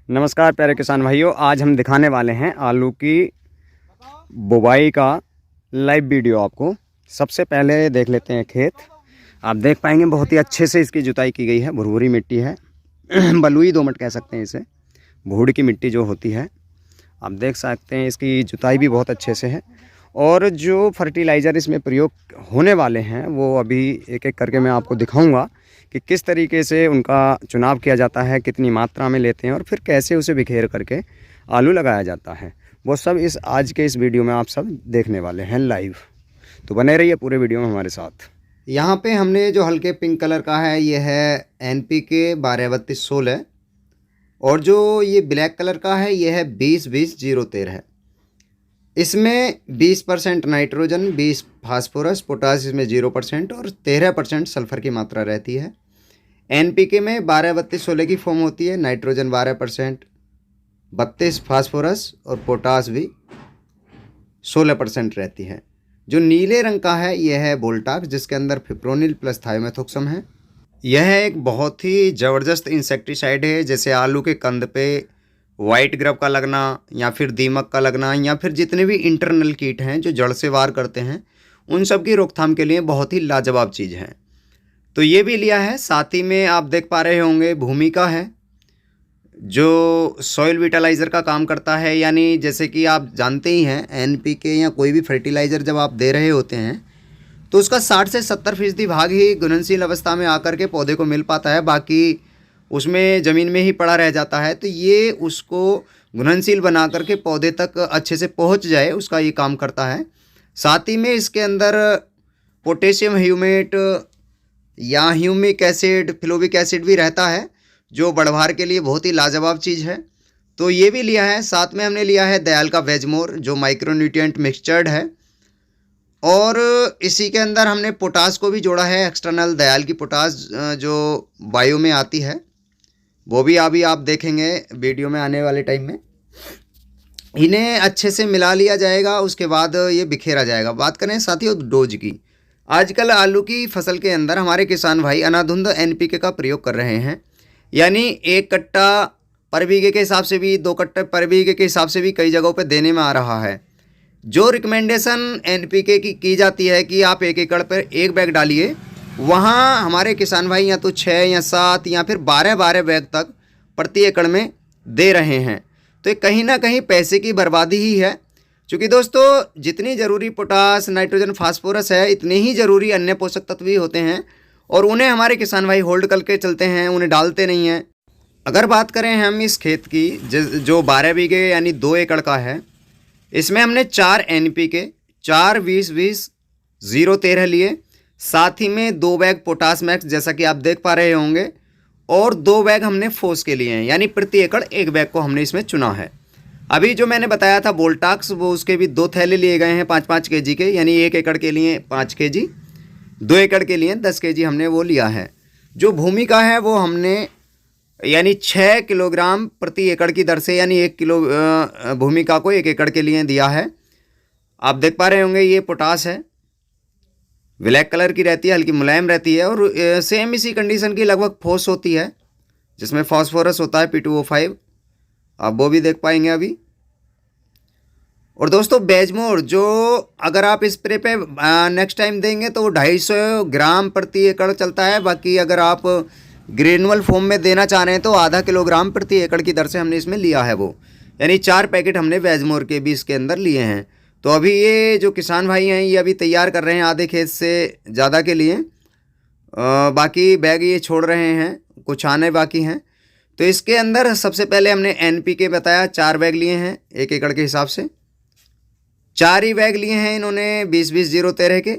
नमस्कार प्यारे किसान भाइयों, आज हम दिखाने वाले हैं आलू की बुवाई का लाइव वीडियो आपको। सबसे पहले देख लेते हैं खेत। आप देख पाएंगे बहुत ही अच्छे से इसकी जुताई की गई है। भुरभुरी मिट्टी है बलुई दोमट कह सकते हैं इसे, भूड़ की मिट्टी जो होती है। आप देख सकते हैं इसकी जुताई भी बहुत अच्छे से है। और जो फर्टिलाइज़र इसमें प्रयोग होने वाले हैं वो अभी एक एक करके मैं आपको दिखाऊंगा कि किस तरीके से उनका चुनाव किया जाता है, कितनी मात्रा में लेते हैं और फिर कैसे उसे बिखेर करके आलू लगाया जाता है। वो सब इस आज के इस वीडियो में आप सब देखने वाले हैं लाइव। तो बने रहिए पूरे वीडियो में हमारे साथ। यहाँ पे हमने जो हल्के पिंक कलर का है ये है NPK 12-32-16, और जो ये ब्लैक कलर का है ये है 20-20-0-13 है। इसमें 20% नाइट्रोजन, 20 फास्फोरस, पोटास इसमें 0% और 13% सल्फर की मात्रा रहती है। NPK में 12-32-16 की फॉर्म होती है। नाइट्रोजन 12%, 32 फास्फोरस और पोटास भी 16% रहती है। जो नीले रंग का है यह है बोल्टाक्स, जिसके अंदर फिप्रोनिल प्लस थायोमेथोक्सम है। यह एक बहुत ही ज़बरदस्त इंसेक्टिसाइड है। जैसे आलू के कंद पे वाइट ग्रब का लगना या फिर दीमक का लगना या फिर जितने भी इंटरनल कीट हैं जो जड़ से वार करते हैं, उन सब की रोकथाम के लिए बहुत ही लाजवाब चीज़ है। तो ये भी लिया है। साथ ही में आप देख पा रहे होंगे भूमिका है, जो सॉइल विटालाइज़र का काम करता है। यानी जैसे कि आप जानते ही हैं NPK या कोई भी फर्टिलाइज़र जब आप दे रहे होते हैं तो उसका 60 से 70% भाग ही घुलनशील अवस्था में आकर के पौधे को मिल पाता है, बाकी उसमें ज़मीन में ही पड़ा रह जाता है। तो ये उसको घुलनशील बना करके पौधे तक अच्छे से पहुंच जाए, उसका ये काम करता है। साथ ही में इसके अंदर पोटेशियम ह्यूमेट या ह्यूमिक एसिड, फ्लोविक एसिड भी रहता है, जो बढ़वार के लिए बहुत ही लाजवाब चीज़ है। तो ये भी लिया है। साथ में हमने लिया है दयाल का वेजमोर, जो माइक्रोन्यूट्रिएंट मिक्सचर्ड है। और इसी के अंदर हमने पोटास को भी जोड़ा है, एक्सटर्नल दयाल की पोटास जो बायो में आती है, वो भी अभी आप देखेंगे वीडियो में आने वाले टाइम में। इन्हें अच्छे से मिला लिया जाएगा, उसके बाद ये बिखेरा जाएगा। बात करें साथियों डोज की, आजकल आलू की फसल के अंदर हमारे किसान भाई अनाधुंध NPK का प्रयोग कर रहे हैं। यानी 1 कट्टा पर बीघे के हिसाब से भी, 2 कट्टे पर बीघे के हिसाब से भी कई जगहों पे देने में आ रहा है। जो रिकमेंडेशन NPK की जाती है कि आप 1 एकड़ पर 1 बैग डालिए, वहाँ हमारे किसान भाई या तो 6 या 7 या फिर 12 बैग तक प्रति एकड़ में दे रहे हैं। तो ये कहीं ना कहीं पैसे की बर्बादी ही है। क्योंकि दोस्तों जितनी ज़रूरी पोटास, नाइट्रोजन, फास्फोरस है, इतने ही ज़रूरी अन्य पोषक तत्व भी होते हैं, और उन्हें हमारे किसान भाई होल्ड करके चलते हैं, उन्हें डालते नहीं हैं। अगर बात करें हम इस खेत की जो 12 बीघे यानी 2 एकड़ का है, इसमें हमने 4 NPK 4-20-20-0-13 लिए। साथ ही में 2 बैग पोटास मैक्स, जैसा कि आप देख पा रहे होंगे, और 2 बैग हमने फोस के लिए हैं। यानी प्रति एकड़ 1 बैग को हमने इसमें चुना है। अभी जो मैंने बताया था बोल्टाक्स, वो उसके भी 2 थैले लिए गए हैं 5-5 kg के, यानी 1 एकड़ के लिए 5 kg, 2 एकड़ के लिए 10 kg हमने वो लिया है। जो भूमिका है वो हमने यानी 6 किलोग्राम प्रति एकड़ की दर से, यानी 1 किलो भूमिका को 1 एकड़ के लिए दिया है। आप देख पा रहे होंगे ये पोटास है, ब्लैक कलर की रहती है, हल्की मुलायम रहती है। और सेम इसी कंडीशन की लगभग फोस होती है, जिसमें फास्फोरस होता है P2O5, आप वो भी देख पाएंगे अभी। और दोस्तों बेजमोर, जो अगर आप स्प्रे पे नेक्स्ट टाइम देंगे तो वो 250 ग्राम प्रति एकड़ चलता है। बाकी अगर आप ग्रेनुअल फॉर्म में देना चाह रहे हैं तो आधा किलोग्राम प्रति एकड़ की दर से हमने इसमें लिया है वो, यानी 4 पैकेट हमने वेजमोर के भी इसके अंदर लिए हैं। तो अभी ये जो किसान भाई हैं ये अभी तैयार कर रहे हैं आधे खेत से ज़्यादा के लिए, बाकी बैग ये छोड़ रहे हैं, कुछ आने बाकी हैं। तो इसके अंदर सबसे पहले हमने NPK बताया, 4 बैग लिए हैं 1 एकड़ के हिसाब से। 4 ही बैग लिए हैं इन्होंने 20-20-0-13 के,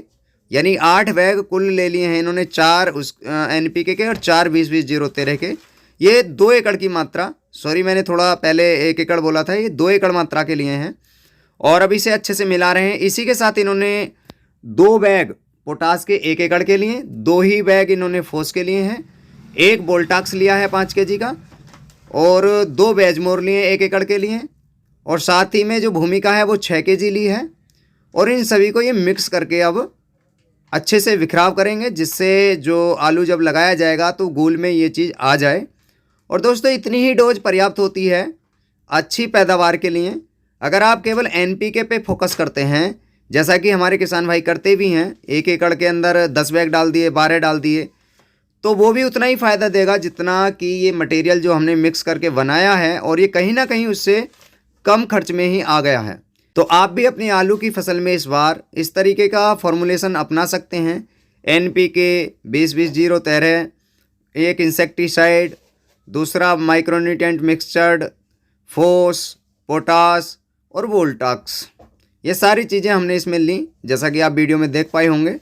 यानी 8 बैग कुल ले लिए हैं इन्होंने, 4 उस NPK के और 4 20-20-0-13 के। ये 2 एकड़ की मात्रा, सॉरी मैंने थोड़ा पहले 1 एकड़ बोला था, ये 2 एकड़ मात्रा के लिए हैं। और अभी से अच्छे से मिला रहे हैं। इसी के साथ इन्होंने 2 बैग पोटास के 1 एकड़ के लिए, 2 ही बैग इन्होंने फोस के लिए हैं, 1 बोल्टाक्स लिया है 5 kg का, और 2 बेजमोर लिए 1 एकड़ के लिए, और साथ ही में जो भूमिका है वो 6 kg ली है। और इन सभी को ये मिक्स करके अब अच्छे से बिखराव करेंगे, जिससे जो आलू जब लगाया जाएगा तो गोल में ये चीज़ आ जाए और दोस्तों इतनी ही डोज पर्याप्त होती है अच्छी पैदावार के लिए। अगर आप केवल NPK पे फोकस करते हैं, जैसा कि हमारे किसान भाई करते भी हैं, 1 एकड़ के अंदर 10 बैग डाल दिए, 12 डाल दिए, तो वो भी उतना ही फ़ायदा देगा जितना कि ये मटेरियल जो हमने मिक्स करके बनाया है, और ये कहीं ना कहीं उससे कम खर्च में ही आ गया है। तो आप भी अपनी आलू की फसल में इस बार इस तरीके का फॉर्मुलेशन अपना सकते हैं। NPK 20-20-0-13, एक इंसेक्टिसाइड, दूसरा माइक्रोन्यूट्रिएंट मिक्सचर्ड, फोस, पोटास और वोल्टाक्स, ये सारी चीज़ें हमने इसमें ली, जैसा कि आप वीडियो में देख पाए होंगे।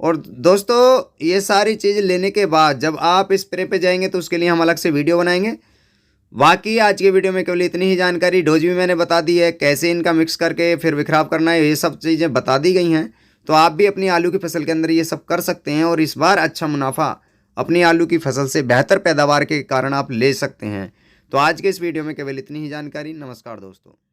और दोस्तों ये सारी चीज़ लेने के बाद जब आप स्प्रे पे जाएंगे तो उसके लिए हम अलग से वीडियो बनाएंगे। बाकी आज के वीडियो में केवल इतनी ही जानकारी, डोज भी मैंने बता दी है, कैसे इनका मिक्स करके फिर बिखराव करना है, ये सब चीज़ें बता दी गई हैं। तो आप भी अपनी आलू की फसल के अंदर ये सब कर सकते हैं और इस बार अच्छा मुनाफा अपनी आलू की फसल से बेहतर पैदावार के कारण आप ले सकते हैं। तो आज के इस वीडियो में केवल इतनी ही जानकारी। नमस्कार दोस्तों।